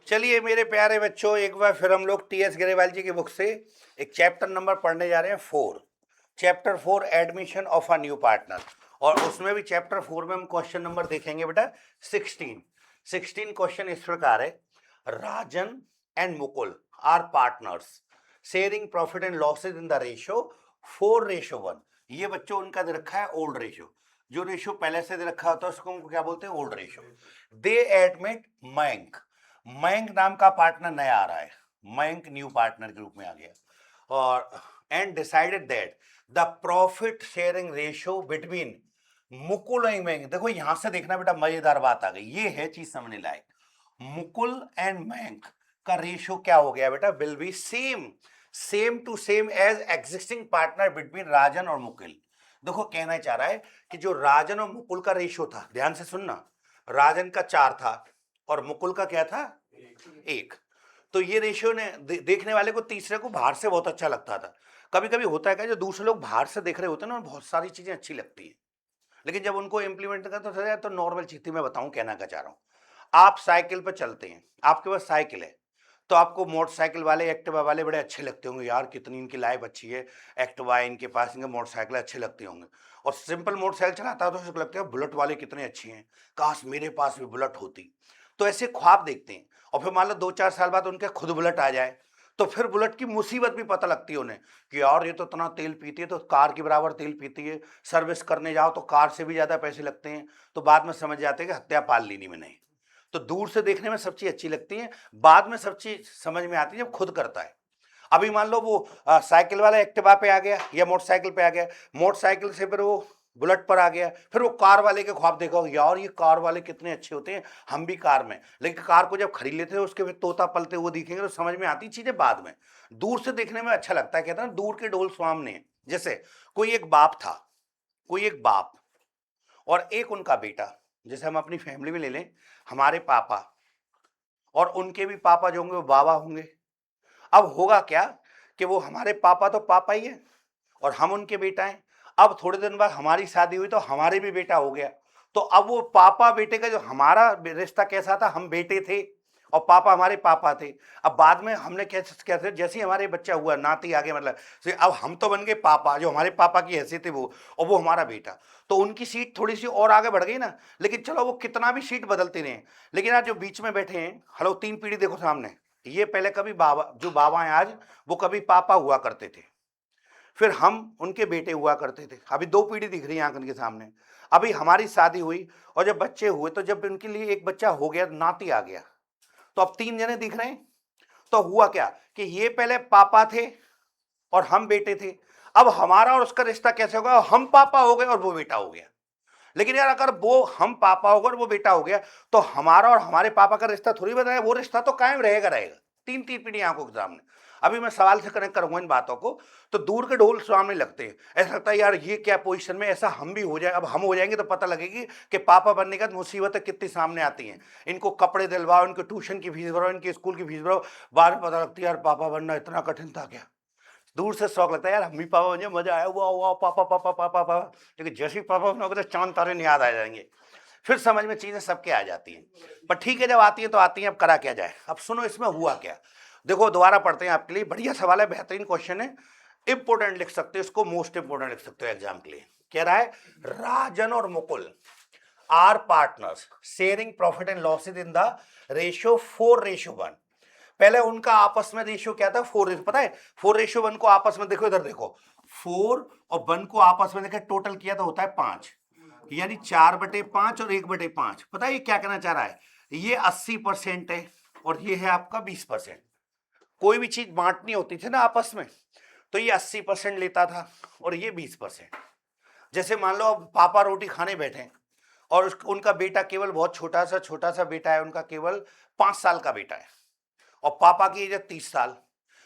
चलिए मेरे प्यारे बच्चों, एक बार फिर हम लोग टी एस ग्रेवाल जी की बुक से एक चैप्टर नंबर पढ़ने जा रहे हैं 4। Chapter 4 admission of a new partner. और उसमें भी चैप्टर 4 में हम क्वेश्चन नंबर देखेंगे बेटा 16 क्वेश्चन इस प्रकार है। Rajan and Mukul are partners sharing profit and losses in the ratio 4:1। ये बच्चों उनका दे रखा है ओल्ड रेशियो। जो रेशियो पहले से दे रखा होता है उसको हम क्या बोलते हैं? Old ratio. दे एडमिट मयंक। मयंक नाम का पार्टनर नया आ रहा है, मयंक न्यू पार्टनर के रूप में आ गया। और and decided that the profit sharing ratio between Mukul and Mayank. देखो यहां से देखना बेटा, मजेदार बात आ गई, ये है चीज समझने लायक। मुकुल एंड मयंक का रेशियो क्या हो गया बेटा? Will be same to same as existing partner between Rajan और मुकुल। देखो कहना चाह रहा है कि जो राजन और मुकुल का रेशियो था, ध्यान से सुनना, राजन का 4 था और मुकुल का क्या था? 1। तो ये रेशियो ने देखने वाले को, तीसरे को बाहर से बहुत अच्छा लगता था। कभी कभी होता है क्या, जो दूसरे लोग बाहर से देख रहे होते हैं ना, बहुत सारी चीजें अच्छी लगती है, लेकिन जब उनको इंप्लीमेंट करते तो नॉर्मल चीज थी। मैं बताऊं कहना क्या चाह रहा हूं। आप साइकिल पर चलते हैं, आपके पास साइकिल है, तो आपको मोटरसाइकिल वाले, एक्टिवा वाले बड़े अच्छे लगते होंगे, यार कितनी इनकी लाइफ अच्छी है, एक्टिवा इनके पास, इनके मोटरसाइकिल अच्छे लगते होंगे। और सिंपल मोटरसाइकिल चलाता है तो उसको लगता है बुलेट वाले कितने अच्छे हैं, काश मेरे पास भी बुलेट होती। तो ऐसे ख्वाब देखते हैं, और फिर मान लो 2-4 साल बाद उनके खुद बुलेट आ जाए, तो फिर बुलेट की मुसीबत भी पता लगती है उन्हें कि यार ये तो इतना तेल पीती है, तो कार के बराबर तेल पीती है, सर्विस करने जाओ तो कार से भी ज्यादा पैसे लगते हैं। तो बाद में समझ जाते हैं कि हत्या पाल लेनी मैंने। तो दूर से देखने में सब चीज अच्छी लगती है, बाद में सब चीज समझ में आती है जब खुद करता है। अभी मान लो वो साइकिल वाला एक्टिवा पे आ गया या मोटरसाइकिल पे आ गया, मोटरसाइकिल से फिर वो बुलेट पर आ गया, फिर वो कार वाले के ख्वाब देखो, यार ये कार वाले कितने अच्छे होते हैं, हम भी कार में। लेकिन कार को जब खरीद लेते हैं उसके फिर तोता पलते हुए दिखेंगे तो समझ में आती चीजें बाद में। दूर से देखने में अच्छा लगता है, कहते हैं दूर के ढोल सामने। जैसे कोई एक बाप था, कोई एक बाप और एक उनका बेटा। जैसे हम अपनी फैमिली में ले लें, हमारे पापा और उनके भी पापा जो होंगे वो बाबा होंगे। अब होगा क्या कि वो हमारे पापा तो पापा ही है और हम उनके बेटा हैं। अब थोड़े दिन बाद हमारी शादी हुई तो हमारे भी बेटा हो गया। तो अब वो पापा बेटे का जो हमारा रिश्ता कैसा था, हम बेटे थे और पापा हमारे पापा थे। अब बाद में हमने कैसे कैसे जैसे ही हमारे बच्चा हुआ, नाती आगे, मतलब अब हम तो बन गए पापा, जो हमारे पापा की हैसियत थी वो, और वो हमारा बेटा। तो उनकी सीट थोड़ी सी और आगे बढ़ गई ना। लेकिन चलो वो कितना भी सीट बदलते रहे, लेकिन आज जो बीच में बैठे हैं, हलो 3 पीढ़ी देखो सामने, ये पहले कभी बाबा, जो बाबा हैं आज, वो कभी पापा हुआ करते थे, फिर हम उनके बेटे हुआ करते थे। अभी 2 पीढ़ी दिख रही है आंखन के सामने। अभी हमारी शादी हुई और जब बच्चे हुए, तो जब उनके लिए एक बच्चा हो गया, नाती आ गया, तो अब 3 जने दिख रहे हैं। तो हुआ क्या कि ये पहले पापा थे और हम बेटे थे। अब हमारा और उसका रिश्ता कैसे होगा? हम पापा हो गए और वो बेटा हो गया। लेकिन यार अगर वो हम पापा हो गए और वो बेटा हो गया, तो हमारा और हमारे पापा का रिश्ता थोड़ी बदला, वो रिश्ता तो कायम रहेगा रहेगा। 3 पीढ़ी आंखों के सामने। अभी मैं सवाल से कनेक्ट करूंगा इन बातों को। तो दूर के ढोल सामने लगते हैं, ऐसा लगता है यार ये क्या पोजीशन में, ऐसा हम भी हो जाए। अब हम हो जाएंगे तो पता लगेगी कि पापा बनने का मुसीबतें कितनी सामने आती हैं। इनको कपड़े दिलवाओ, इनको ट्यूशन की फीस भरो, इनकी स्कूल की फीस भरो, बाद में पता लगती है यार पापा बनना इतना कठिन था क्या। दूर से शौक लगता है यार हम भी पापा बन जाए, मजा आया, वाह वाह पापा पापा पापा पापा। लेकिन जैसे ही पापा बनोगे तो चांद तारे नहीं याद आ जाएंगे। फिर समझ में चीजें सबके आ जाती हैं। पर ठीक है, जब आती है तो आती है, अब करा क्या जाए। अब सुनो इसमें हुआ क्या। देखो दोबारा पढ़ते हैं आपके लिए, बढ़िया सवाल है, बेहतरीन क्वेश्चन है। इंपोर्टेंट लिख सकते हो इसको, मोस्ट इंपोर्टेंट लिख सकते हो एग्जाम के लिए। कह रहा है राजन और Mukul are partners sharing profit and losses in the ratio 4:1। पहले उनका आपस में रेशियो क्या था? 4। पता है 4:1 को आपस में देखो, इधर देखो, 4 और 1 को आपस में देखो, टोटल किया तो होता है 5, यानी 4/5 और 1/5। पता है ये क्या कहना चाह रहा है? ये 80% है और ये है आपका 20%। कोई भी चीज बांटनी होती थी ना आपस में, तो ये 80% लेता था और ये 20%। जैसे मान लो अब पापा रोटी खाने बैठे हैं और उनका बेटा केवल बहुत छोटा सा बेटा है, उनका केवल 5 साल का बेटा है, और पापा की एज है 30 साल।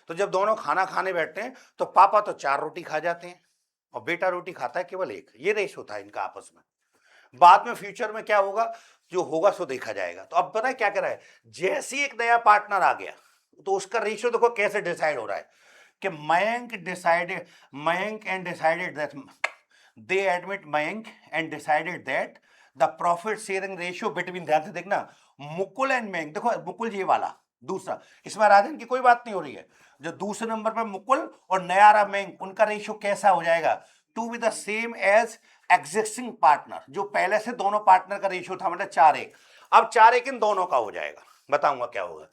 तो जब दोनों खाना खाने बैठते हैं तो पापा तो 4 रोटी खा जाते हैं और बेटा रोटी खाता है केवल 1। ये रेस होता है इनका आपस में। बाद में फ्यूचर में क्या होगा, जो होगा सो देखा जाएगा। तो अब पता है क्या कर रहा है, जैसे ही एक नया पार्टनर आ गया तो उसका रेशियो देखो कैसे डिसाइड हो रहा है कि Mayank and decided that they admit Mayank and decided that the profit sharing ratio between, ध्यान से देखना, मुकुल एंड मयंक। देखो मुकुल जी वाला, दूसरा, इसमें राजन की कोई बात नहीं हो रही है। जो दूसरे नंबर पे मुकुल और नयारा मेंग, उनका रेशियो कैसा हो जाएगा, to be the same as existing partner. जो पहले से दोनों पार्टनर का रेशियो था मतलब 4:1, अब 4:1 इन दोनों का हो जाएगा। बताऊंगा क्या होगा।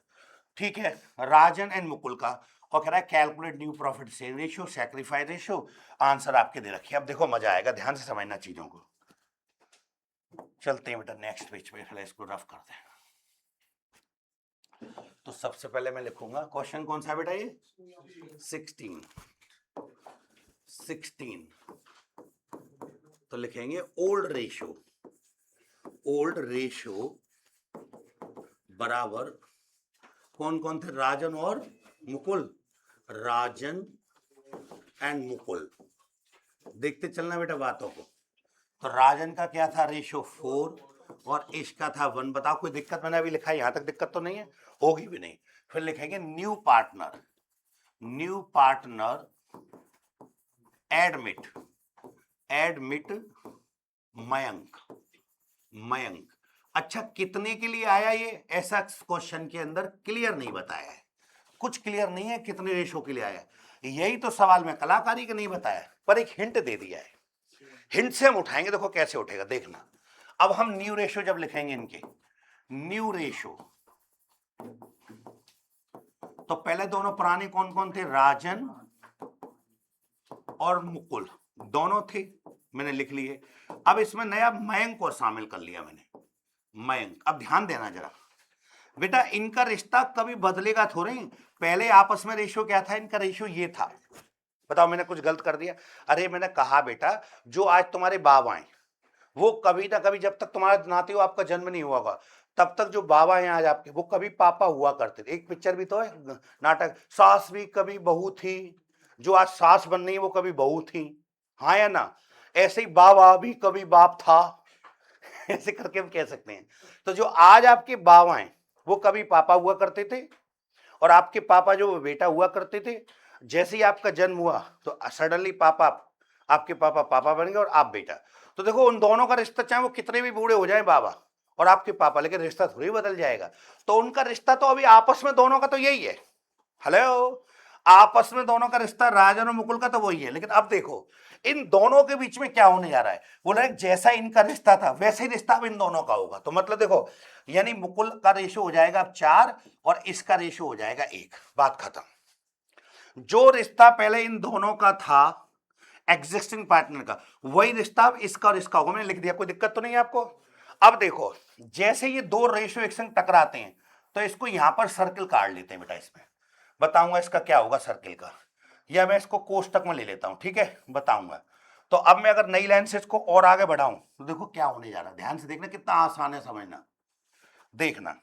ठीक है, राजन एंड मुकुल का, और कह रहा है calculate new profit sale ratio, sacrifice ratio. Answer आपके दे रखिए। अब देखो मजा आएगा, ध्यान से समझना चीजों को। चलते हैं बेटा नेक्स्ट पेज पे, पहले इसको रफ करते हैं। तो सबसे पहले मैं लिखूंगा क्वेश्चन कौन सा है बेटा, ये 16 तो लिखेंगे ओल्ड रेशियो बराबर कौन कौन थे, राजन और मुकुल, राजन एंड मुकुल। देखते चलना बेटा बातों को। तो राजन का क्या था रेशियो 4 और इसका था 1। बताओ कोई दिक्कत, मैंने अभी लिखा है यहां तक दिक्कत तो नहीं है, होगी भी नहीं। फिर लिखेंगे न्यू पार्टनर एडमिट मयंक। अच्छा, कितने के लिए आया ये, ऐसा क्वेश्चन के अंदर क्लियर नहीं बताया है, कुछ क्लियर नहीं है कितने रेशो के लिए आया। यही तो सवाल में कलाकारी का नहीं बताया, पर एक हिंट दे दिया है। हिंट से हम उठाएंगे, देखो कैसे उठेगा देखना। अब हम न्यू रेशो जब लिखेंगे इनके, न्यू रेशो, तो पहले दोनों पुराने कौन कौन थे, राजन और मुकुल दोनों थे, मैंने लिख लिए। अब इसमें नया मयंक को शामिल कर लिया मैंने, मयंक। अब ध्यान देना जरा बेटा, इनका रिश्ता कभी बदलेगा थोड़े। पहले आपस में रेशियो क्या था, इनका रेशियो ये था। बताओ मैंने कुछ गलत कर दिया? अरे मैंने कहा बेटा, जो आज तुम्हारे बाबा हैं वो कभी ना कभी, जब तक तुम्हारा नाते हो आपका जन्म नहीं हुआ होगा, तब तक जो बाबा हैं आज आपके, वो कभी पापा हुआ करते थे। एक पिक्चर भी तो है, नाटक, सास भी कभी बहू थी, जो आज सास बन रही है वो कभी बहू थी, हाँ या ना? ऐसे ही बाबा भी कभी बाप था ऐसे करके हम कह सकते हैं। तो जो आज आपके बाबा हैं वो कभी पापा हुआ करते थे, और आपके पापा जो बेटा हुआ करते थे। जैसे ही आपका जन्म हुआ तो सडनली आपके पापा बन गए और आप बेटा। तो देखो उन दोनों का रिश्ता, चाहे वो कितने भी बूढ़े हो जाए बाबा और आपके पापा, लेकिन रिश्ता थोड़ी बदल जाएगा। तो उनका रिश्ता तो अभी आपस में दोनों का तो यही है। हेलो, आपस में दोनों का रिश्ता राजन और मुकुल का तो वही है। लेकिन अब देखो इन दोनों के बीच में क्या होने जा रहा है, बोला जैसा इनका रिश्ता था वैसे ही रिश्ता अब इन दोनों का होगा। तो मतलब देखो, यानी मुकुल का रेशो हो जाएगा अब 4 और इसका रेशो हो जाएगा 1। बात खत्म। जो रिश्ता पहले इन दोनों का था एग्जिस्टिंग पार्टनर का, वही रिश्ता अब इसका और इसका होगा। मैंने लिख दिया, कोई दिक्कत तो नहीं है आपको? अब देखो, जैसे ये दो रेशो एक संग टकराते हैं तो इसको यहां पर सर्किल काट लेते हैं बेटा। इसमें बताऊंगा इसका क्या होगा सर्किल का, या मैं इसको कोष्टक में ले लेता हूं, ठीक है, बताऊंगा। तो अब मैं अगर नई लाइन से इसको और आगे बढ़ाऊं तो देखो क्या होने जा रहा है, ध्यान से देखना, कितना आसान है समझना। देखना,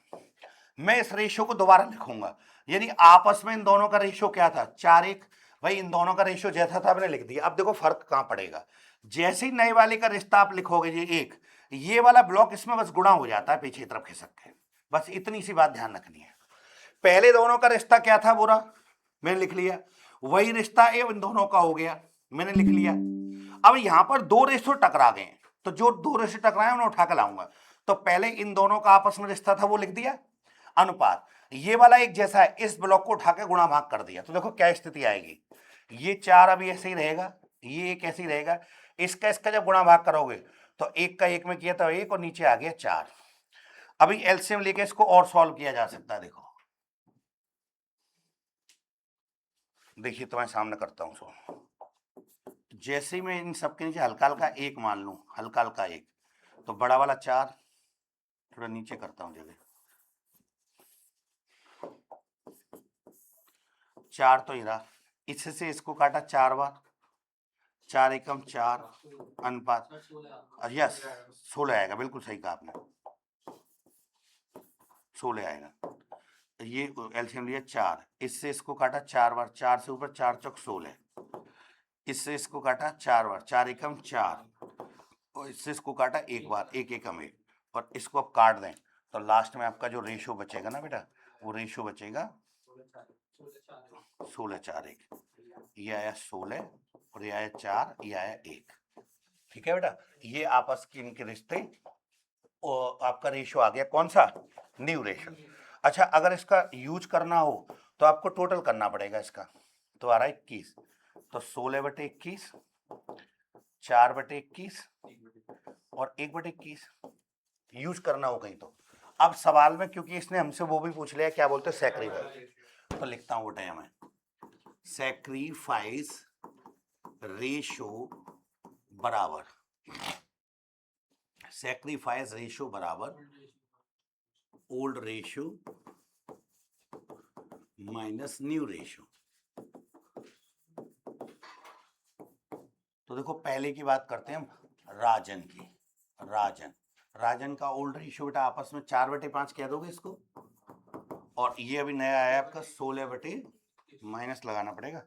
मैं इस रेशियो को दोबारा लिखूंगा, यानी आपस में इन दोनों का रेशियो क्या था, 4:1। भाई इन दोनों का रेशियो जैसा था मैंने लिख दिया। अब देखो फर्क कहां पड़ेगा, जैसे ही नए वाले का रिश्ता आप लिखोगे ये वाला ब्लॉक इसमें बस गुणा हो जाता है पीछे की तरफ खिसक के। बस इतनी सी बात ध्यान रखनी है। पहले दोनों का रिश्ता क्या था बुरा, मैंने लिख लिया। वही रिश्ता इन दोनों का हो गया, मैंने लिख लिया। अब यहां पर दो रेशो टकरा गए, तो जो दो रेशो टकराए उन्हें उठा कर लाऊंगा। तो पहले इन दोनों का आपस में रिश्ता था वो लिख दिया, अनुपात ये वाला एक जैसा है, इस ब्लॉक को उठा के गुणा भाग कर दिया। तो देखो क्या स्थिति आएगी, ये 4 अभी ऐसे ही रहेगा, ये एक ऐसे ही रहेगा। इसका जब गुणा भाग करोगे तो एक का एक में किया था 1 और नीचे आ गया 4। अभी एलसीएम लेके इसको और सॉल्व किया जा सकता है। देखो देखिए तो मैं सामने करता हूं सो, जैसे ही मैं इन सबके नीचे हल्का हल्का 1 मान लूं, हल्का हल्का 1, तो बड़ा वाला 4, थोड़ा नीचे करता हूं जगह, 4 तो इधर, इससे इसको काटा 4 बार, 4 एकम 4 अनुपात, यस 16 आएगा, बिल्कुल सही कहा आपने, 16 आएगा। ये एलसीएम लिया 4, इससे इसको काटा 4 बार, 4 से ऊपर 4 चौक 16, इससे इसको काटा 4 बार, 4 एकम 4, और इससे इसको काटा 1 बार, 1 एकम 1, और इसको अब काट दें तो लास्ट में आपका जो रेशियो बचेगा ना बेटा, वो रेशियो बचेगा 16 4 1, ये आया 16 और ये आया 4, ये आया 1। ठीक है बेटा, ये आपस के इनके रिश्ते और आपका रेशियो आ गया कौन सा, न्यू रेशियो। अच्छा अगर इसका यूज करना हो तो आपको टोटल करना पड़ेगा इसका, तो आ रहा है 21, तो 16/21, 4/21 और 1/21 यूज करना हो कहीं तो। अब सवाल में क्योंकि इसने हमसे वो भी पूछ लिया क्या बोलते हैं सैक्रिफाइस, तो लिखता हूं बेटा मैं सैक्रिफाइस रेशो बराबर, सैक्रिफाइस रेशो बराबर old ratio minus new ratio. तो देखो पहले की बात करते हैं हम राजन की, राजन का ओल्ड रेशियो बेटा आपस में 4/5 कह दोगे इसको, और ये अभी नया आया आपका 16 माइनस लगाना पड़ेगा,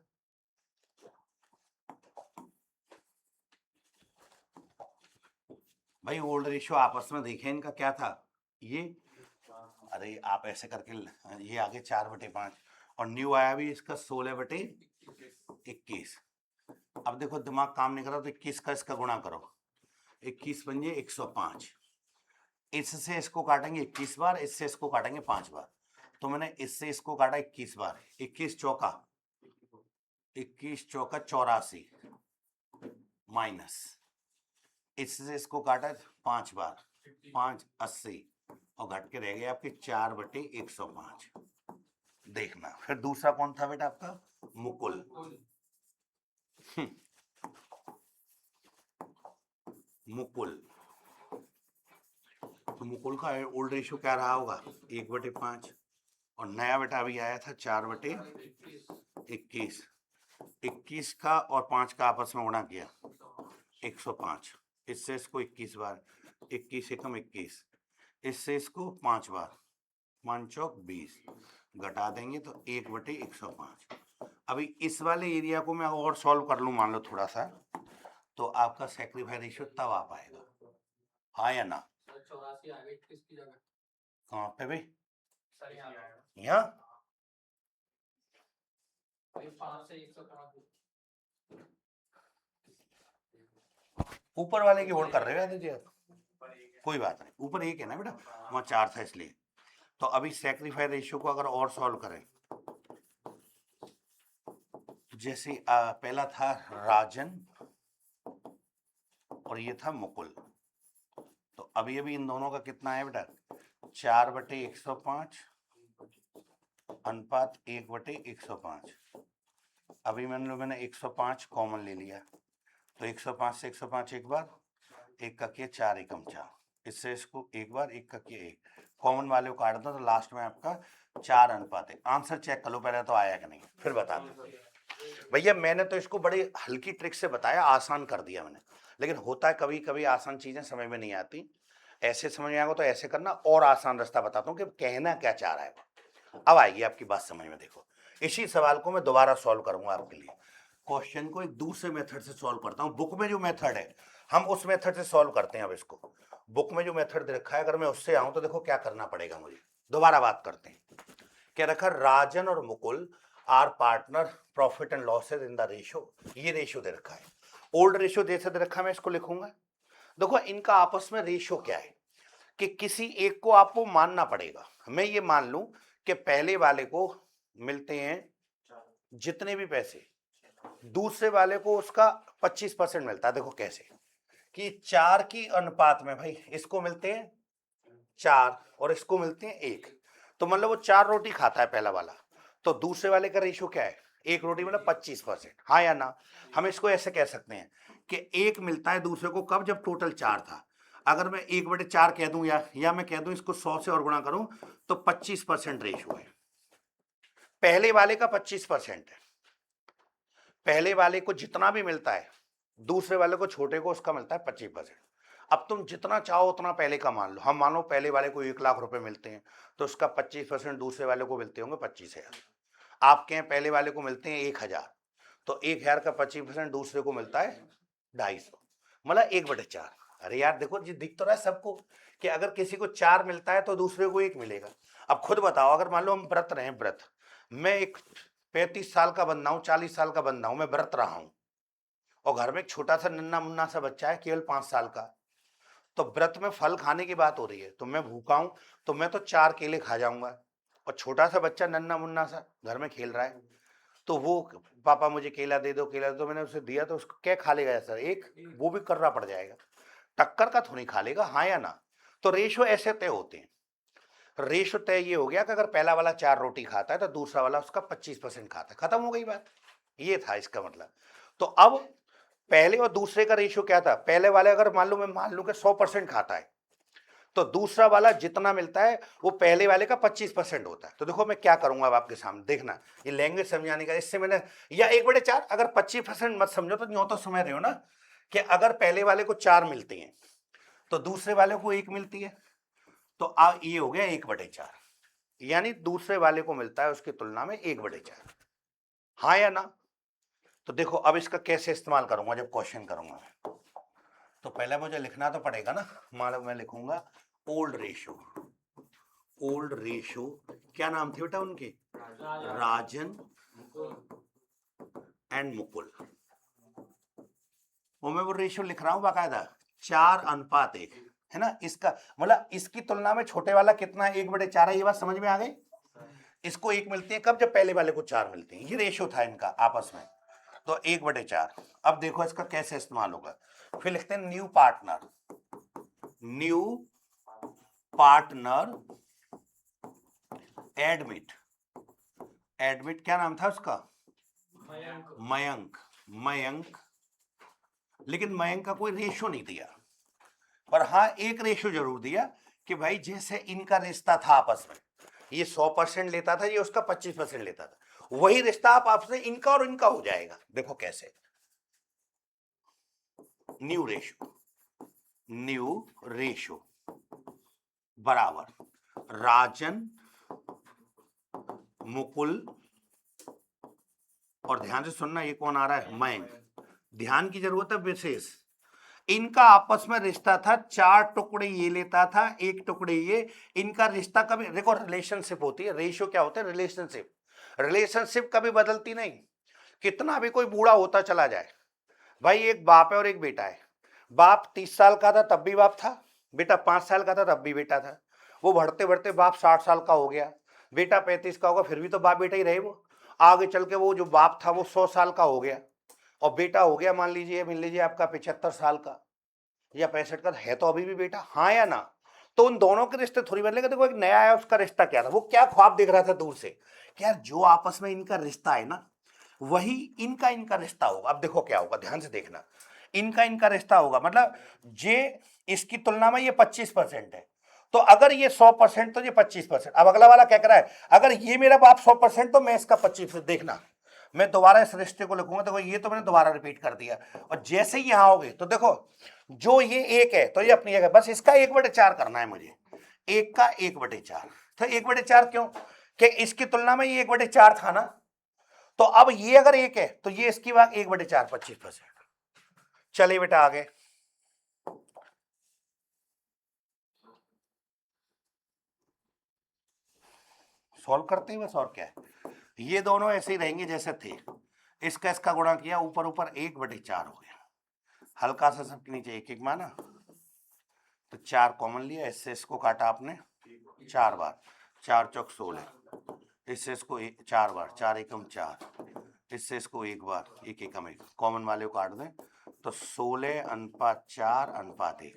भाई ओल्ड रेशियो आपस में देखें इनका क्या था ये, अरे आप ऐसे करके ये आगे 4/5 और न्यू आया भी इसका 16/21। अब देखो दिमाग काम नहीं कर रहा तो 21 का इसका गुणा करो, 21 बन जाए 105, इससे इसको काटेंगे 21 बार, इससे इसको काटेंगे 5 बार, तो मैंने इससे इसको काटा 21 बार, 21 चौका 84 माइनस इससे इसको काटा 5 बार, 5 80 और घट के रह गए आपके 4/105। देखना फिर दूसरा कौन था बेटा आपका मुकुल, मुकुल, तो मुकुल का ओल्ड रेशियो क्या रहा होगा 1/5 और नया बेटा अभी आया था 4/21, 21 का और 5 का आपस में गुणा किया 105, इससे इसको 21 बार, 21 एकम 21, इससे इसको 5 बार, 5 चौक 20 घटा देंगे तो 1/105। अभी इस वाले एरिया को मैं और सॉल्व कर लूं मान लो थोड़ा सा, तो आपका सैक्रिफाइस रेशियो तब आ पाएगा, हाँ या ना? 84 आ गई किसकी जगह, कहाँ पे भाई, यहाँ ऊपर वाले की होल्ड कर रहे हो दीजिए, कोई बात नहीं, ऊपर एक है ना बेटा, वहाँ 4 था इसलिए। तो अभी सैक्रिफाइस रेशियो को अगर और सॉल्व करें, जैसे पहला था राजन और ये था मुकुल, तो अभी इन दोनों का कितना है बेटा 4/105 अनुपात 1/105। अभी मैंने 105 कॉमन ले लिया, तो 105 से 105 एक बार, एक का किया 4 एकम 4, इससे इसको एक बार, एक का किया 1, कॉमन वाले को काट दो तो लास्ट में आपका 4 अनुपात है। आंसर चेक कर लो पहले तो आया कि नहीं, फिर बता दो। भैया मैंने तो इसको बड़ी हल्की ट्रिक से बताया, आसान कर दिया मैंने, लेकिन होता है कभी कभी आसान चीजें समझ में नहीं आती, ऐसे समझ में आएगा तो ऐसे करना, और आसान रास्ता बताता हूँ कि कहना क्या चाह रहा है। अब आएगी आपकी बात समझ में, देखो इसी सवाल को मैं दोबारा सॉल्व करूंगा आपके लिए, क्वेश्चन को एक दूसरे मेथड से सॉल्व करता हूं, बुक में जो मेथड है हम उस मेथड से सॉल्व करते हैं। अब इसको बुक में जो मेथड दे रखा है अगर मैं उससे आऊं तो देखो क्या करना पड़ेगा मुझे, दोबारा बात करते हैं। क्या रखा, राजन और Mukul are partner, profit and losses in the ratio, ये रेशियो दे रखा है, ओल्ड रेशियो जैसे दे रखा है मैं इसको लिखूंगा। देखो इनका आपस में रेशियो क्या है कि किसी एक को आपको मानना पड़ेगा, मैं ये मान लूं कि पहले वाले को मिलते हैं जितने भी पैसे, दूसरे वाले को उसका 25% मिलता है। देखो कैसे कि 4 की अनुपात में भाई इसको मिलते हैं 4 और इसको मिलते हैं 1, तो मतलब वो 4 रोटी खाता है पहला वाला, तो दूसरे वाले का रेशियो क्या है 1 रोटी मतलब 25%, हाँ या ना? हम इसको ऐसे कह सकते हैं कि 1 मिलता है दूसरे को कब, जब टोटल 4 था। अगर मैं 1/4 कह दूं या मैं कह दूं इसको 100 से और गुणा करूं तो 25% रेशियो है, पहले वाले का 25% है, पहले वाले को जितना भी मिलता है दूसरे वाले को छोटे को उसका मिलता है 25%। अब तुम जितना चाहो उतना पहले का मान लो, हम मानो पहले वाले को 1 लाख रुपए मिलते हैं तो उसका 25% दूसरे वाले को मिलते होंगे 25,000, आपके यहाँ पहले वाले को मिलते हैं 1,000, तो 1,000 का 25% दूसरे को मिलता है 250, मतलब 1/4। अरे यार देखो जी दिख तो रहा है सबको कि अगर किसी को 4 मिलता है तो दूसरे को 1 मिलेगा। अब खुद बताओ अगर मान लो हम व्रत रहे, व्रत मैं एक 35 साल का बंदा हूं, 40 साल का बंदा हूं, मैं व्रत रहा हूं और घर में एक छोटा सा नन्ना मुन्ना सा बच्चा है केवल 5 साल का, तो व्रत में फल खाने की बात हो रही है, तो मैं भूखा हूं तो मैं तो 4 केले खा जाऊंगा, और छोटा सा बच्चा नन्ना मुन्ना सा घर में खेल रहा है, तो वो पापा मुझे केला दे दो, केला दे दो, मैंने उसे दिया तो उसको क्या खा लेगा सर? एक, वो भी कर्रा पड़ जाएगा, टक्कर का थोड़ी खा लेगा, हाँ या ना? तो रेशो ऐसे तय होते हैं। रेशो तय ये हो गया कि अगर पहला वाला 4 रोटी खाता है तो दूसरा वाला उसका 25% खाता है, खत्म हो गई बात। ये था इसका मतलब। तो अब पहले और दूसरे का रेशियो क्या था? पहले वाले अगर मान लूं कि 100% खाता है तो दूसरा वाला जितना मिलता है वो पहले वाले का 25% होता है। तो देखो मैं क्या करूंगा अब आपके सामने, देखना ये लैंग्वेज समझाने का। इससे मैंने, या 1/4, अगर 25% मत समझो तो यूं तो समझ रहे हो ना कि अगर पहले वाले को 4 मिलती हैं तो दूसरे वाले को 1 मिलती है, तो ये हो गया 1/4, यानी दूसरे वाले को मिलता है उसकी तुलना में 1/4, हाँ या ना? तो देखो अब इसका कैसे इस्तेमाल करूंगा जब क्वेश्चन करूंगा। तो पहले मुझे लिखना तो पड़ेगा ना, मान लो मैं लिखूंगा ओल्ड रेशो। ओल्ड रेशो, क्या नाम थे बेटा उनके? राजन एंड मुकुल। वो मैं वो रेशो लिख रहा हूं बाकायदा, 4:1, है ना? इसका मतलब इसकी तुलना में छोटे वाला कितना है? 1/4 है। ये बात समझ में आ गई? इसको 1 मिलती है कब? जब पहले वाले को 4 मिलती है। ये रेशो था इनका आपस में, तो 1/4। अब देखो इसका कैसे इस्तेमाल होगा। फिर लिखते हैं new partner. New partner admit. Admit क्या नाम था उसका? मयंक। मयंक, लेकिन मयंक का कोई रेशो नहीं दिया, पर हाँ एक रेशो जरूर दिया कि भाई जैसे इनका रिश्ता था आपस में, ये 100% लेता था, ये उसका 25% लेता था, वही रिश्ता आप आपसे इनका और इनका हो जाएगा। देखो कैसे, न्यू रेशो। न्यू रेशो बराबर राजन, मुकुल, और ध्यान से सुनना ये कौन आ रहा है? मयंक। ध्यान की जरूरत है विशेष। इनका आपस में रिश्ता था, 4 टुकड़े ये लेता था, 1 टुकड़े ये। इनका रिश्ता कभी, देखो रिलेशनशिप होती है, रेशियो क्या होता है? रिलेशनशिप। रिलेशनशिप कभी बदलती नहीं, कितना भी कोई बूढ़ा होता चला जाए। भाई एक बाप है और एक बेटा है, बाप 30 साल का था तब भी बाप था, बेटा 5 साल का था तब भी बेटा था। वो बढ़ते बढ़ते बाप 60 साल का हो गया, बेटा 35 का होगा, फिर भी तो बाप बेटा ही रहे। वो आगे चल के वो जो बाप था वो 100 साल का हो गया, और बेटा हो गया मान लीजिए आपका 75 साल का या 65 का, है तो अभी भी बेटा, हाँ या ना? तो उन दोनों के रिश्ते थोड़ी बदलेगा। देखो एक नया आया, उसका रिश्ता क्या था? वो क्या ख्वाब देख रहा था दूर से कि यार जो आपस में इनका रिश्ता है ना, वही इनका इनका रिश्ता होगा। अब देखो क्या होगा, ध्यान से देखना। इनका इनका रिश्ता होगा मतलब जे इसकी तुलना में ये 25% है, तो अगर ये 100% तो ये 25%। अब अगला वाला क्या कर रहा है? अगर ये मेरा बाप 100% तो मैं इसका 25%। देखना मैं दोबारा इस रिश्ते को लिखूंगा, देखो ये तो मैंने दोबारा रिपीट कर दिया, और जैसे ही यहां आओगे तो देखो जो ये 1 है तो ये अपनी जगह, बस इसका 1/4 करना है मुझे, 1 का 1/4। तो 1/4 क्यों? कि इसकी तुलना में ये 1/4 था ना, तो अब ये अगर 1 है तो ये इसकी बात 1/4, 25%। चलिए बेटा आगे सॉल्व करते हैं बस, और क्या है। ये दोनों ऐसे ही रहेंगे जैसे थे, इसका इसका गुणा किया, ऊपर ऊपर 1/4 हो गया, हल्का सा सबके नीचे 1 माना, तो 4 कॉमन लिया, इससे इसको काटा आपने 4 बार, 4 चौक 16, इससे इसको 4 बार, 4 एकम 4, इससे इसको 1 बार, 1 एकम 1, कॉमन वाले को काट दें तो 16:4:1।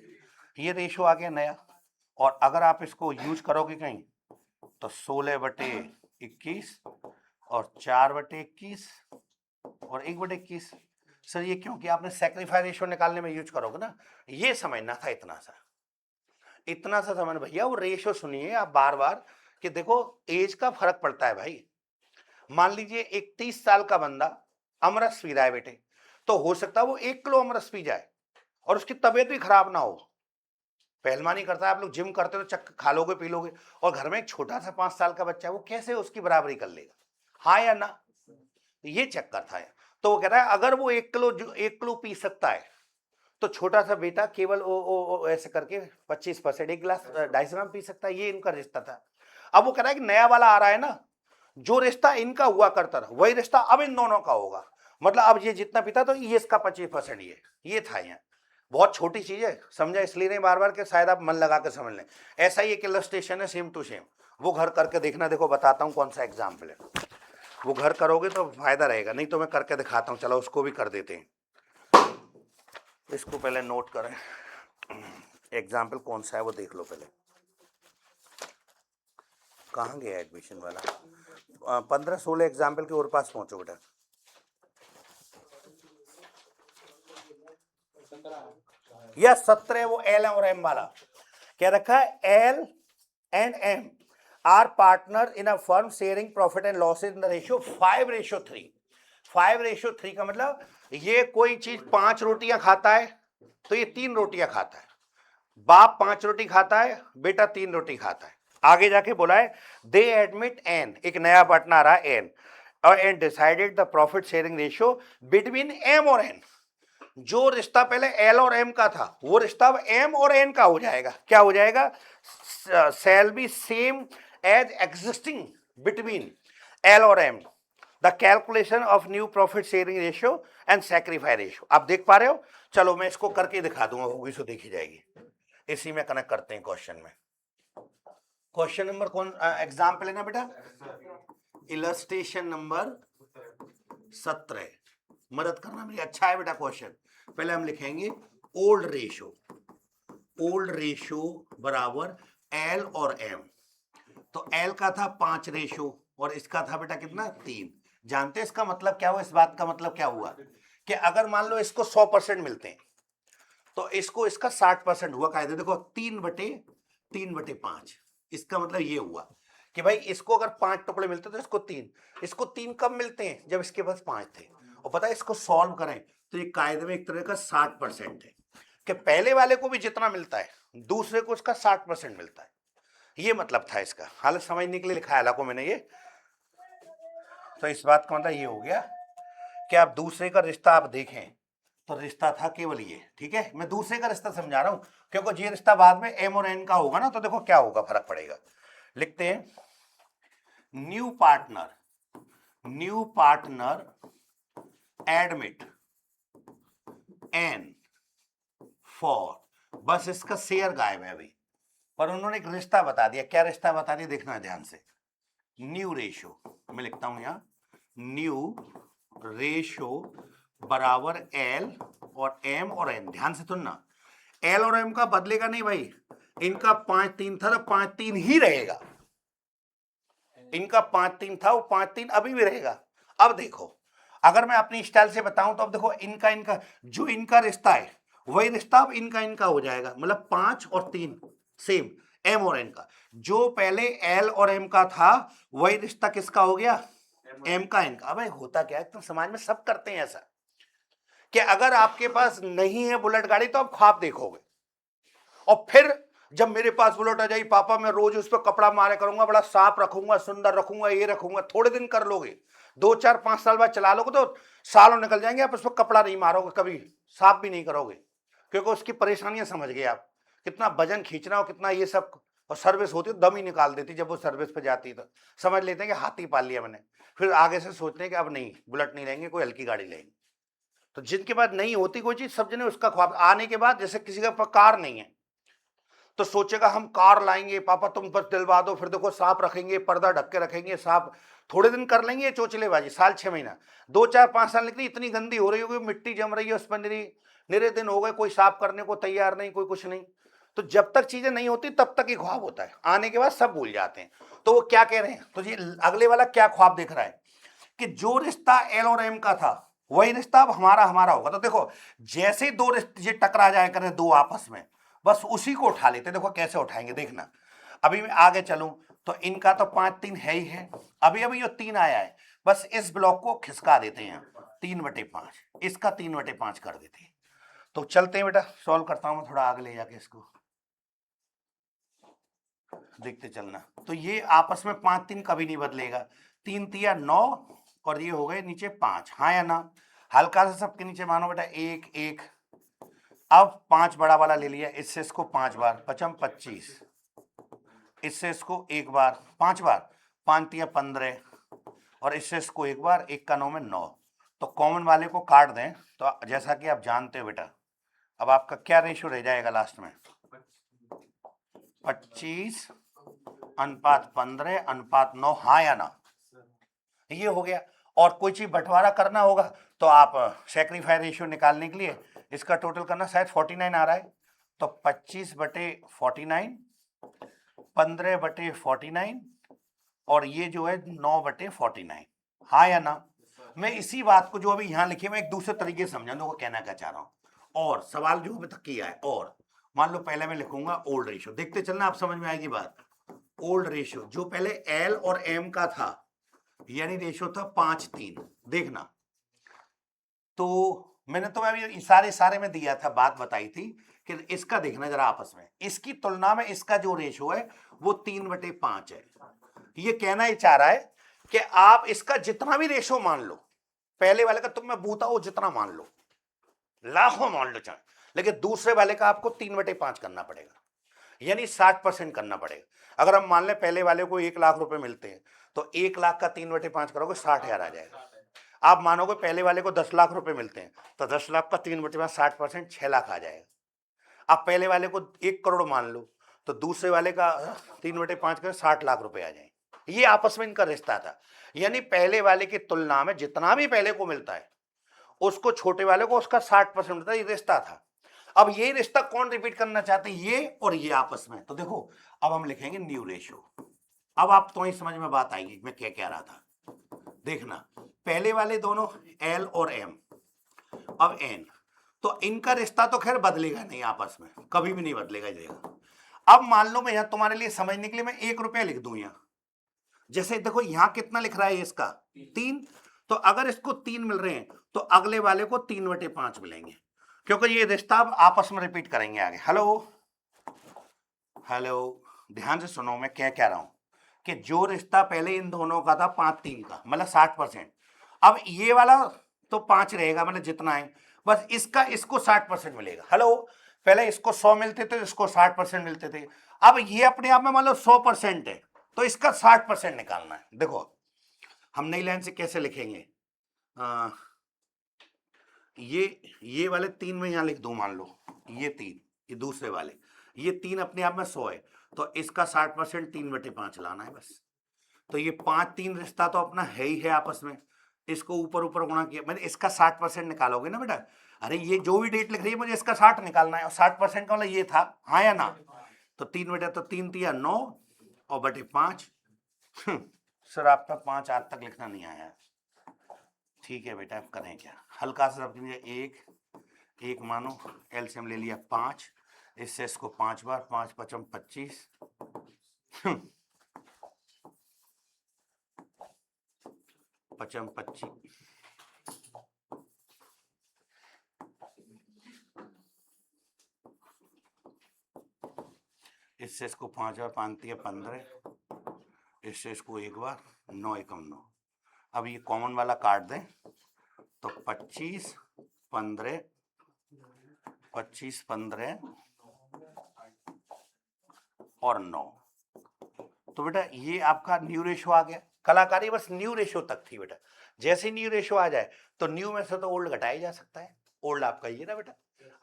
ये रेशो आ गया नया, और अगर आप इसको यूज करोगे कहीं तो 16/21 और 4/21 और 1/21। सर ये क्यों? कि आपने सैक्रिफाइस रेशो निकालने में यूज करोगे ना, ये समझना था। इतना सा समझ भैया, वो रेशो सुनिए आप बार बार कि देखो एज का फर्क पड़ता है भाई। मान लीजिए एक 30 साल का बंदा अमरस पी रहा है बेटे, तो हो सकता है वो 1 किलो अमरस पी जाए और उसकी तबीयत भी खराब ना हो। पहलवानी करता है, आप लोग जिम करते हो तो चक्कर खा लोगे पी लोगे, और घर में एक छोटा सा 5 साल का बच्चा है, वो कैसे उसकी बराबरी कर लेगा? हाँ या ना? ये चक्कर था। तो वो कह रहा है अगर वो 1 किलो पी सकता है तो छोटा सा बेटा केवल ओ ऐसे करके 25%, 1 गिलास 250 ग्राम पी सकता है। ये इनका रिश्ता था। अब वो कह रहा है कि नया वाला आ रहा है ना, जो रिश्ता इनका हुआ करता था वही रिश्ता अब इन दोनों का होगा। मतलब अब ये जितना पीता तो ये इसका 25%, ये था यहाँ। बहुत छोटी चीज है, समझा इसलिए नहीं बार बार कि शायद आप मन लगा के समझ लें। ऐसा ही एक इलस्ट्रेशन है सेम टू सेम, वो घर करके देखना। देखो बताता हूँ कौन सा एग्जाम्पल है, वो घर करोगे तो फायदा रहेगा, नहीं तो मैं करके दिखाता हूँ। चलो उसको भी कर देते हैं, इसको पहले नोट करें। एग्जाम्पल कौन सा है वो देख लो पहले। कहाँ गया एडमिशन वाला? 15-16 एग्जाम्पल के और पास पहुंचो बेटा। या 17 वो एल और एम वाला क्या रखा है? L and M are partner in a firm sharing profit and losses in the ratio 5:3। 5:3 का मतलब ये कोई चीज 5 रोटियां खाता है तो ये 3 रोटियां खाता है। बाप 5 रोटी खाता है, बेटा 3 रोटी खाता है। आगे जाके बोला है दे एडमिट एन, एक नया पार्टनर आ रहा है एन, और N decided the profit sharing ratio between M और एन। जो रिश्ता पहले एल और एम का था वो रिश्ता अब एम और एन का हो जाएगा। क्या हो जाएगा? Shall be same as existing between L और M the calculation of new profit sharing ratio and sacrifice ratio. आप देख पा रहे हो? चलो मैं इसको करके दिखा दूंगा, होगी सो देखी जाएगी। इसी में कनेक्ट करते हैं क्वेश्चन में। क्वेश्चन नंबर कौन एग्जाम्पल है ना बेटा? Illustration number 17। मदद करना मेरी, अच्छा है बेटा क्वेश्चन। पहले हम लिखेंगे ओल्ड रेशो, ओल्ड रेशो बराबर एल और एम। तो एल का था 5 रेशो और इसका था बेटा कितना? 3। जानते हैं इसका मतलब क्या हुआ? इस बात का मतलब क्या हुआ कि अगर मान लो इसको 100% मिलते हैं तो इसको इसका 60% हुआ। कायदे देखो 3/5। इसका मतलब ये हुआ कि भाई इसको अगर 5 टुकड़े मिलते तो इसको 3। इसको 3 कब मिलते हैं? जब इसके पास 5 थे। और पता है इसको सॉल्व करें तो ये कायदे में एक तरह का 60% है कि पहले वाले को भी जितना मिलता है दूसरे को उसका 60% मिलता है। ये मतलब था इसका, हालांकि समझने के लिए लिखा है को मैंने ये। तो इस बात का मतलब ये हो गया कि आप दूसरे का रिश्ता आप देखें तो रिश्ता था केवल ये। ठीक है, मैं दूसरे का रिश्ता समझा रहा हूं क्योंकि ये रिश्ता बाद में एम और एन का होगा ना, तो देखो क्या होगा, फर्क पड़ेगा। लिखते हैं new partner admit N for, बस इसका शेयर गायब है अभी, पर उन्होंने एक रिश्ता बता दिया। क्या रिश्ता बता दिया देखना है ध्यान से। न्यू रेशो, मैं लिखता हूं यहां न्यू रेशो बराबर एल और एम और एन। ध्यान से सुनना, एल और एम का बदलेगा नहीं भाई। इनका 5-3 था तो 5-3 ही रहेगा। इनका 5-3 था, वो 5-3 अभी भी रहेगा। अब देखो अगर मैं अपनी स्टाइल से बताऊं तो अब देखो इनका जो इनका रिश्ता है वही रिश्ता अब इनका हो जाएगा। मतलब 5 और 3 सेम एम और एन का। जो पहले एल और एम का था वही रिश्ता किसका हो गया? एम का एन का। अब होता क्या है तो समाज में सब करते हैं ऐसा कि अगर आपके पास नहीं है बुलेट गाड़ी तो आप ख्वाब देखोगे, और फिर जब मेरे पास बुलेट आ जाएगी पापा मैं रोज उस पर कपड़ा मारे करूंगा, बड़ा साफ रखूंगा, सुंदर रखूंगा, ये रखूंगा। थोड़े दिन कर लोगे, 2-4-5 साल बाद चला लोगे तो सालों निकल जाएंगे, आप उस पर कपड़ा नहीं मारोगे, कभी साफ भी नहीं करोगे, क्योंकि उसकी परेशानियां समझ गए आप। कितना वजन खींचना और कितना ये सब, और सर्विस होती है दम ही निकाल देती। जब वो सर्विस पे जाती तो समझ लेते हैं कि हाथी पाल लिया मैंने। फिर आगे से सोचते हैं कि अब नहीं बुलेट नहीं लेंगे, कोई हल्की गाड़ी लेंगे। तो जिनके पास नहीं होती कोई चीज सब जने उसका ख्वाब आने के बाद, जैसे किसी का कार नहीं है तो सोचेगा हम कार लाएंगे, पापा तुम पर दिलवा दो, फिर देखो साफ रखेंगे, पर्दा ढक के रखेंगे, साफ थोड़े दिन कर लेंगे चोचलेबाजी, साल 6 महीना 2-4-5 साल निकली, इतनी गंदी हो रही होगी, मिट्टी जम रही है उस पर, निरे दिन हो गए, कोई साफ करने को तैयार नहीं, कोई कुछ नहीं। तो जब तक चीजें नहीं होती तब तक ही ख्वाब होता है, आने के बाद सब भूल जाते हैं। तो वो क्या कह रहे हैं, तो ये अगले वाला क्या ख्वाब देख रहा है कि जो रिश्ता एल और एम का था वही रिश्ता अब हमारा होगा। तो देखो जैसे दो रिश्ते टकरा जाए करें दो आपस में, बस उसी को उठा लेते। देखो कैसे उठाएंगे देखना। अभी मैं आगे चलूं तो इनका तो 5-3 है ही है, अभी अभी जो 3 आया है बस इस ब्लॉक को खिसका देते हैं 3/5, इसका 3/5 कर देते हैं। तो चलते हैं बेटा, सॉल्व करता हूं मैं थोड़ा आगे ले जाके, इसको देखते चलना। तो ये आपस में 5-3 कभी नहीं बदलेगा, 3-3 9 और ये हो गए नीचे 5, हाँ या ना? हल्का सा सबके नीचे मानो बेटा 1-1। अब 5 बड़ा वाला ले लिया, इससे इसको 5 बार 5-25, इससे इसको 1 बार 5 बार 5-3-15, और इससे इसको 1 बार, 1 का 9 में 9। तो कॉमन वाले को काट दें तो जैसा कि आप जानते हो बेटा, अब आपका क्या रेशियो रह जाएगा लास्ट में? 25:15:9, हाँ या ना? ये हो गया। और कोई चीज बंटवारा करना होगा तो आप सैक्रिफाई रेशियो निकालने के लिए इसका टोटल करना, शायद 49 आ रहा है, तो 25/49, 15/49 और ये जो है 9/49, हाँ या ना? मैं इसी बात को जो अभी यहां लिखे मैं एक दूसरे तरीके से समझाने को कहना क्या चाह रहा हूं। और सवाल जो अभी तक किया है, और मान लो पहले मैं लिखूंगा ओल्ड रेशियो, देखते चलना, आप समझ में आएगी बात। ओल्ड रेशियो जो पहले एल और एम का था, यानी रेशियो था 5:3, देखना। तो मैंने तो अभी इशारे में दिया था, बात बताई थी कि इसका देखना जरा आपस में, इसकी तुलना में इसका जो रेशियो है वो 3/5 है। ये कहना ही चाह रहा है कि आप इसका जितना भी रेशियो मान लो, पहले वाले का तुम मैं बूता हो जितना मान लो, लाखों मान लो चाहे, लेकिन दूसरे वाले का आपको 3/5 करना पड़ेगा, यानी 60% करना पड़ेगा। अगर हम मान लें पहले वाले को 1 लाख रुपए मिलते हैं तो 1 लाख का 3/5 करोगे 60,000 आ जाएगा। आप मानोगे पहले वाले को 10 लाख रुपए मिलते हैं तो 10 लाख का 3/5 60%, 6 लाख आ जाएगा। आप पहले वाले को 1 करोड़ मान लो तो दूसरे वाले का 3/5 कर 60 लाख रुपए आ जाएंगे। ये आपस में इनका रिश्ता था, यानी पहले वाले की तुलना में जितना भी पहले को मिलता है उसको छोटे वाले को उसका 60% मिलता है, ये रिश्ता था। अब ये रिश्ता कौन रिपीट करना चाहते हैं, ये और ये आपस में। तो देखो अब हम लिखेंगे न्यू रेशियो। अब आप तो ही समझ में बात आएगी मैं क्या कह रहा था। देखना पहले वाले दोनों एल और एम, अब एन, तो इनका रिश्ता तो खैर बदलेगा नहीं आपस में, कभी भी नहीं बदलेगा जाएगा। अब मान लो मैं यहां तुम्हारे लिए समझने के लिए मैं 1 रुपया लिख दूं यहां, जैसे देखो यहां कितना लिख रहा है इसका 3, तो अगर इसको 3 मिल रहे हैं तो अगले वाले को 3/5 मिलेंगे, क्योंकि ये रिश्ता अब आपस में रिपीट करेंगे आगे। हेलो हेलो, ध्यान से सुनो मैं क्या कह रहा हूं कि जो रिश्ता पहले इन दोनों का था 5-3 का, मतलब 60%, अब ये वाला तो 5 रहेगा, मतलब जितना है बस इसका इसको 60% मिलेगा। हेलो, पहले इसको 100 मिलते थे, इसको 60% मिलते थे, अब ये अपने आप में मान लो 100% है तो इसका 60% निकालना है। देखो हम नई लाइन से कैसे लिखेंगे, ये वाले 3 में यहां लिख दूं, मान लो ये 3, ये दूसरे वाले, ये 3 अपने आप में 100 है तो इसका 60% 3/5 लाना है बस। तो ये 5-3 रिश्ता तो अपना है ही है आपस में, इसको ऊपर ऊपर गुणा किया, मैंने इसका 60% निकालोगे ना बेटा। अरे ये जो भी डेट लिख रही है मुझे इसका 60 निकालना है, और 60% का मतलब ये था, हाँ या ना? तो 3 बेटा, तो 3 तिया 9 और बटे 5। सर आपका 5 आज तक लिखना नहीं आया। ठीक है बेटा, अब करें क्या, हल्का सा रख दीजिए, एक मानो एलसीएम ले लिया 5, इससे इसको 5 बार, 5×5 = 25, 5×5 = 25, इससे इसको 5 बार, 5×3 = 15, इससे इसको 1 बार, 9×1 = 9। अब ये कॉमन वाला काट दें तो 25, 15, 25, 15 और 9। तो बेटा ये आपका न्यू रेशियो आ गया। कलाकारी बस न्यू रेशियो तक थी बेटा, जैसे न्यू रेशियो आ जाए तो न्यू में से तो ओल्ड घटाया जा सकता है। ओल्ड आपका ये ना बेटा,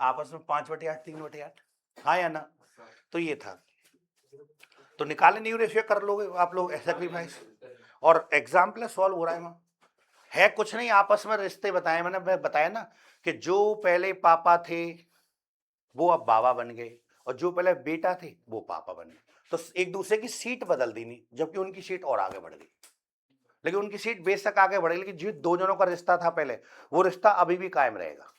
आपस में 5/8, 3/8, हाँ या ना? तो ये था, तो निकाले न्यू रेशियो, कर लोगे आप लोग सैक्रिफाइस, और एग्जाम्पल सॉल्व हो रहा है। है कुछ नहीं, आपस में रिश्ते बताए मैंने, बताया ना कि जो पहले पापा थे वो अब बाबा बन गए, और जो पहले बेटा थे वो पापा बन गए, तो एक दूसरे की सीट बदल दी नहीं, जबकि उनकी सीट और आगे बढ़ गई। लेकिन उनकी सीट बेशक आगे बढ़ गई, लेकिन जो दो जनों का रिश्ता था पहले, वो रिश्ता अभी भी कायम रहेगा।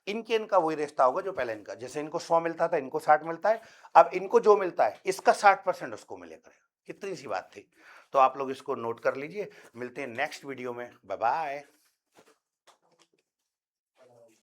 इनका वही रिश्ता होगा जो पहले इनका, जैसे इनको 100 मिलता था इनको 60 मिलता है, अब इनको जो मिलता है इसका 60% उसको मिले करेगा। कितनी सी बात थी। तो आप लोग इसको नोट कर लीजिए, मिलते हैं नेक्स्ट वीडियो में, बाय बाय।